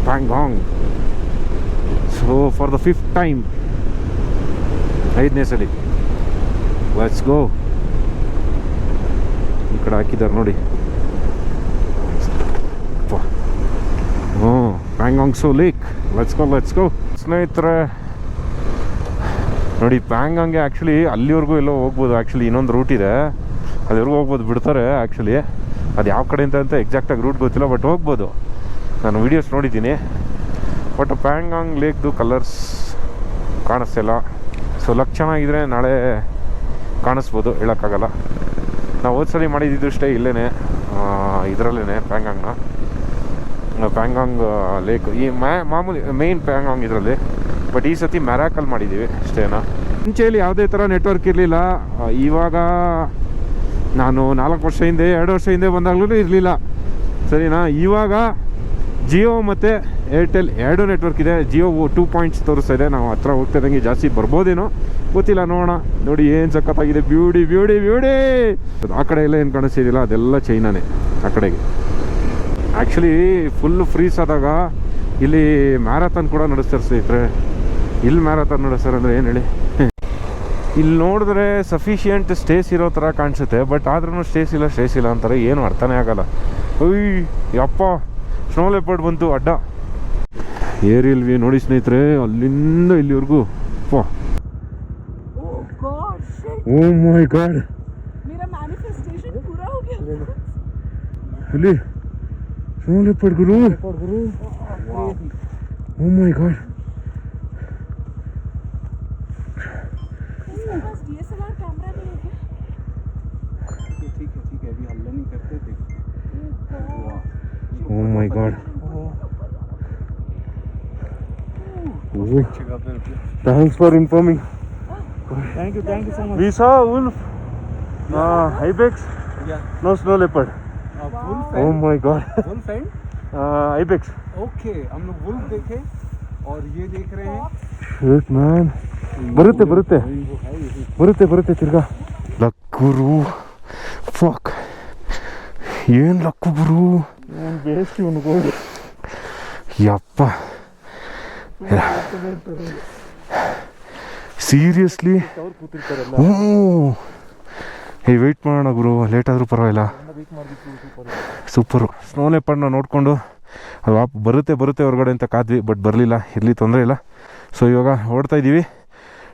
Pangong. So for the 5th time, 5ನೇ ಸಲ. Let's go. ಈ ಕಡೆ ಹಾಕಿದ್ದಾರೆ ನೋಡಿ. Pangong so lake. Let's go ಸ್ನೇಹಿತರೆ. ನೋಡಿ ಪ್ಯಾಂಗಾಂಗ್ಗೆ ಆ್ಯಕ್ಚುಲಿ ಅಲ್ಲಿವರೆಗೂ ಎಲ್ಲೋ ಹೋಗ್ಬೋದು. ಆ್ಯಕ್ಚುಲಿ ಇನ್ನೊಂದು ರೂಟ್ ಇದೆ, ಅಲ್ಲಿವರೆಗೂ ಹೋಗ್ಬೋದು, ಬಿಡ್ತಾರೆ ಆ್ಯಕ್ಚುಲಿ. ಅದು ಯಾವ ಕಡೆ ಅಂತ ಎಕ್ಸಾಕ್ಟಾಗಿ ರೂಟ್ ಗೊತ್ತಿಲ್ಲ, ಬಟ್ ಹೋಗ್ಬೋದು. ನಾನು ವೀಡಿಯೋಸ್ ನೋಡಿದ್ದೀನಿ. ಬಟ್ ಪ್ಯಾಂಗಾಂಗ್ ಲೇಕ್ದು ಕಲರ್ಸ್ ಕಾಣಿಸ್ತಿಲ್ಲ. ಸೊ ಲಕ್ ಚೆನ್ನಾಗಿದ್ರೆ ನಾಳೆ ಕಾಣಿಸ್ಬೋದು, ಹೇಳೋಕ್ಕಾಗಲ್ಲ. ನಾವು ಹೋದ್ಸಲಿ ಮಾಡಿದ್ದು ಅಷ್ಟೇ ಇಲ್ಲೇ, ಇದರಲ್ಲೇ ಪ್ಯಾಂಗಾಂಗ್ ಲೇಕ್. ಈ ಮಾಮೂಲಿ ಮೇಯ್ನ್ ಪ್ಯಾಂಗಾಂಗ್ ಇದರಲ್ಲಿ, ಬಟ್ ಈ ಸತಿ ಮ್ಯಾರಾಕಲ್ ಮಾಡಿದ್ದೀವಿ ಅಷ್ಟೇನಾ. ಮುಂಚೆಯಲ್ಲಿ ಯಾವುದೇ ಥರ ನೆಟ್ವರ್ಕ್ ಇರಲಿಲ್ಲ. ಇವಾಗ ನಾನು 2 ವರ್ಷ ಹಿಂದೆ ಬಂದಾಗಲೂ ಇರಲಿಲ್ಲ, ಸರಿನಾ. ಇವಾಗ ಜಿಯೋ ಮತ್ತು ಏರ್ಟೆಲ್ 2 ನೆಟ್ವರ್ಕ್ ಇದೆ. ಜಿಯೋ 2 ಪಾಯಿಂಟ್ಸ್ ತೋರಿಸ್ತಾ ಇದೆ. ನಾವು ಹತ್ರ ಹೋಗ್ತಿದ್ದಂಗೆ ಜಾಸ್ತಿ ಬರ್ಬೋದೇನೋ ಗೊತ್ತಿಲ್ಲ, ನೋಡೋಣ. ನೋಡಿ ಏನು ಸಖತ್ತಾಗಿದೆ, ಬ್ಯೂಟಿ. ಆ ಕಡೆ ಎಲ್ಲ ಏನು ಕಾಣಿಸ್ತಿದ್ದಿಲ್ಲ, ಅದೆಲ್ಲ ಚೈನಾನೇ ಆ ಕಡೆಗೆ. ಆ್ಯಕ್ಚುಲಿ ಫುಲ್ಲು ಫ್ರೀಸ್ ಆದಾಗ ಇಲ್ಲಿ ಮ್ಯಾರಥಾನ್ ಕೂಡ ನಡೆಸ್ತಾರೆ ಸ್ನೇಹಿತರೆ. ಇಲ್ಲಿ ಮ್ಯಾರಥಾನ್ ನಡೆಸ್ತಾರೆ ಅಂದರೆ ಏನು ಹೇಳಿ, ಇಲ್ಲಿ ನೋಡಿದ್ರೆ ಸಫಿಷಿಯೆಂಟ್ ಸ್ಟೇಸ್ ಇರೋ ಥರ ಕಾಣಿಸುತ್ತೆ, ಬಟ್ ಆದ್ರೂ ಸ್ಟೇಸ್ ಇಲ್ಲ ಅಂತಾರೆ. ಏನು ಅರ್ಥನೇ ಆಗಲ್ಲ. ಯಪ್ಪ, ಸ್ನೋ ಲೆಪರ್ಡ್ ಬಂತು ಅಡ್ಡ. ಏರಿಯಲ್ ವಿ ನೋಡಿ ಸ್ನೇಹಿತರೆ, ಅಲ್ಲಿಂದ ಇಲ್ಲಿವರೆಗೂ. ಓ ಮೈ ಗಾಡ್, मेरा मैनिफेस्टेशन पूरा हो गया. ಇಲ್ಲಿ snow leopard Guru. O my god. इसके पास DSLR कैमरा नहीं है क्या? ठीक है, अभी हल्ला नहीं करते, देखते हैं. Oh my god. Thanks for informing. Thank you so much. We saw wolf, ibex, Yeah. no snow leopard. wolf Oh my god. wolf and Ibex. okay, हम लोग wolf देखे और ये देख रहे हैं. Shit man. ಬರುತ್ತೆ ತಿರ್ಗಾ. ಲಕ್ಕುರು, ಫಕ್, ಏನು ಲಕ್ಕು ಗುರು. ಬೇಸ್ತಿ ಉಣ್ಕೊಂಡು ಯಪ್ಪ, ಸೀರಿಯಸ್ಲಿ. ವೆಯ್ಟ್ ಮಾಡೋಣ ಗುರು, ಲೇಟ್ ಆದರೂ ಪರವಾಗಿಲ್ಲ. ಸೂಪರು. ಸ್ನೋ ಲೆಪರ್ಡ್ನ ನೋಡಿಕೊಂಡು ಅದು ಬರುತ್ತೆ ಹೊರಗಡೆ ಅಂತ ಕಾದ್ವಿ, ಬಟ್ ಬರಲಿಲ್ಲ. ಇರಲಿ, ತೊಂದರೆ ಇಲ್ಲ. ಸೊ ಇವಾಗ ಹೊರಡ್ತಾ ಇದ್ದೀವಿ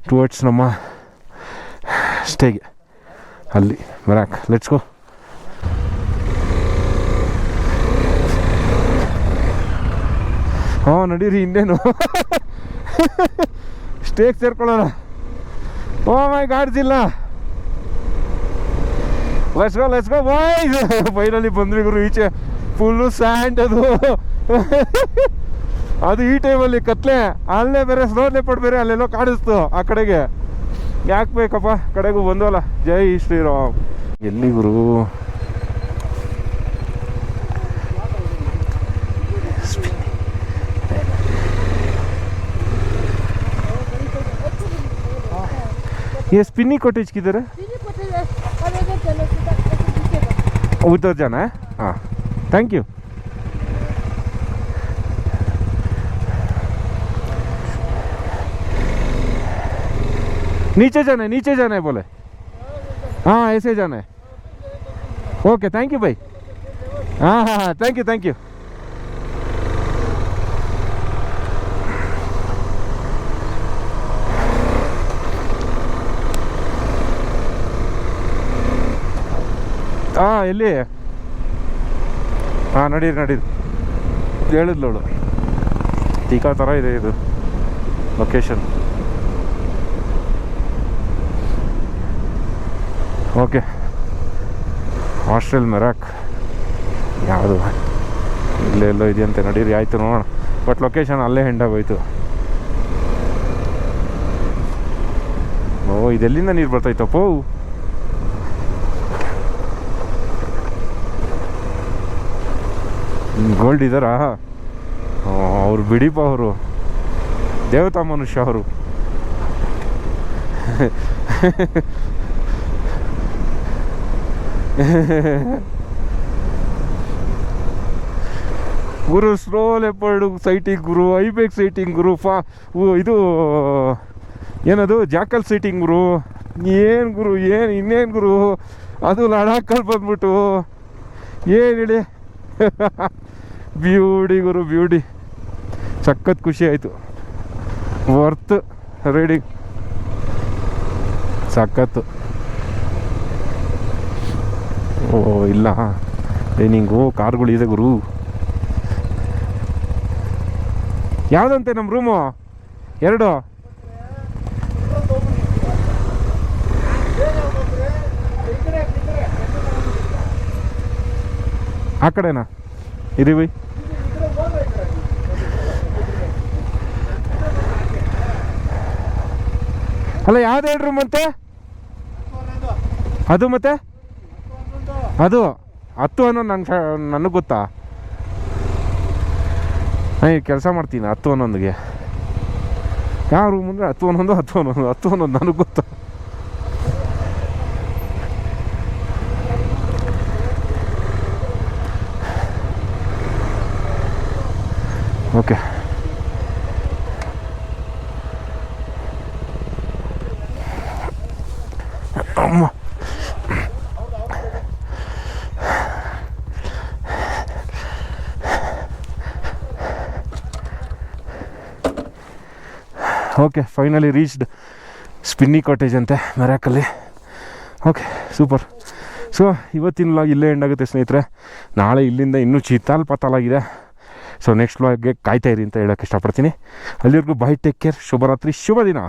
ಟುವರ್ಡ್ಸ್ ನಮ್ಮ ಸ್ಟೇಗೆ, ಅಲ್ಲಿ ಬರಾಕ್. Let's go. ಹಾಂ ನಡೀರಿ, ಇನ್ನೇನು ಸ್ಟೇಗೆ ಸೇರ್ಕೊಳ್ಳೋಣ. ಓ ಮೈ ಗಾಡ್ ಜಿಲ್ಲ. Let's go boys. ಫೈನಲಿ ಬಂದ್ವಿ ಗುರು ಈಚೆ. ಫುಲ್ಲು ಸ್ಯಾಂಡ್ ಅದು ಈ ಟೈಮಲ್ಲಿ ಕತ್ಲೆ. ಅಲ್ಲೇ ಬೇರೆ ಸ್ನೋ ಲೆಪರ್ಡ್ ಬೇರೆ ಅಲ್ಲೆಲ್ಲೋ ಕಾಣಿಸ್ತು ಆ ಕಡೆಗೆ. ಯಾಕೆ ಬೇಕಪ್ಪ, ಕಡೆಗೂ ಬಂದವಲ್ಲ. ಜೈ ಶ್ರೀರಾಮ್. ಎಲ್ಲಿ ಗುರು? ये स्पिनी कॉटेज किधर है? उधर जाना है. हाँ, थैंक यू. नीचे जाना है बोले. हाँ ऐसे जाना है. ओके, थैंक यू भाई. हाँ, थैंक यू. ಎಲ್ಲಿ? ಹಾಂ, ನಡೀರಿ. ಹೇಳಿದ್ಲವಳು. ಟೀಕಾ ಥರ ಇದೆ ಇದು ಲೊಕೇಶನ್. ಓಕೆ, ಹಾಸ್ಟೆಲ್ ಮೆರಾಕ್ ಯಾವುದು ಇಲ್ಲೆಲ್ಲೋ ಇದೆಯಂತೆ, ನಡೀರಿ ಆಯಿತು ನೋಡೋಣ. ಬಟ್ ಲೊಕೇಶನ್ ಅಲ್ಲೇ ಹೆಂಡಾಗೋಯ್ತು. ಓ ಇದೆಲ್ಲಿಂದ ನೀರು ಬರ್ತಾಯಿತ್ತಪ್ಪೋ. ಗೋಲ್ಡ್ ಇದ್ದಾರಾ? ಅವ್ರು ಬಿಡಿಪ, ಅವರು ದೇವತಾ ಮನುಷ್ಯ ಅವರು. ಗುರು ಸ್ಲೋ ಲೆಪರ್ಡ್ ಸೈಟಿಂಗ್ ಗುರು, ಐಬೆಕ್ ಸೈಟಿಂಗ್ ಗುರು, ಇದು ಏನದು ಜಾಕಲ್ ಸೈಟಿಂಗ್ ಗುರು. ಏನು ಗುರು, ಏನು ಇನ್ನೇನು ಗುರು, ಅದು ಲಡಾಖಲ್ಲಿ ಬಂದ್ಬಿಟ್ಟು ಏನು ಹೇಳಿ. ಬ್ಯೂಟಿ ಗುರು, ಬ್ಯೂಟಿ. ಸಖತ್ ಖುಷಿ ಆಯಿತು. ವರ್ತ್ ರೈಡಿಂಗ್, ಸಖತ್ತು. ಓ ಇಲ್ಲ ಟ್ರೈನಿಂಗು ಕಾರ್ಗಳು ಇದೆ ಗುರು. ಯಾವುದಂತೆ ನಮ್ಮ ರೂಮು? 2 ಆ ಕಡೆನಾ ಇರಿ ಬೈ. ಅಲ್ಲ ಯಾವ್ದು 2 ರೂಮ್ ಅಂತೆ ಅದು? ಮತ್ತೆ ಅದು 10 ಅನ್ನೋ ನನಗೆ ಗೊತ್ತಾ? ನಾನು ಕೆಲಸ ಮಾಡ್ತೀನಿ 10 11ಗೆ. ಯಾವ ರೂಮ್ ಅಂದರೆ 10 11 10 11 10 11 ನನಗೆ ಗೊತ್ತಾ? ಓಕೆ, ಅಮ್ಮ okay, finally reached Spinny cottage ಅಂತೆ ಮೆರಾಕಲ್ಲಿ. Okay, super. ಸೊ ಇವತ್ತಿನ ವ್ಲಾಗ್ ಇಲ್ಲೇ ಎಂಡ್ ಆಗುತ್ತೆ ಸ್ನೇಹಿತರೆ. ನಾಳೆ ಇಲ್ಲಿಂದ ಇನ್ನೂ ಚಿತ್ತಾಲ್ ಪಾತಾಲಾಗಿದೆ. ಸೊ ನೆಕ್ಸ್ಟ್ ವ್ಲಾಗ್ಗೆ ಕಾಯ್ತಾ ಇರಿ ಅಂತ ಹೇಳೋಕ್ಕೆ ಇಷ್ಟಪಡ್ತೀನಿ. ಅಲ್ಲಿವರೆಗೂ ಬೈ, ಟೇಕ್ ಕೇರ್, ಶುಭರಾತ್ರಿ, ಶುಭ ದಿನ.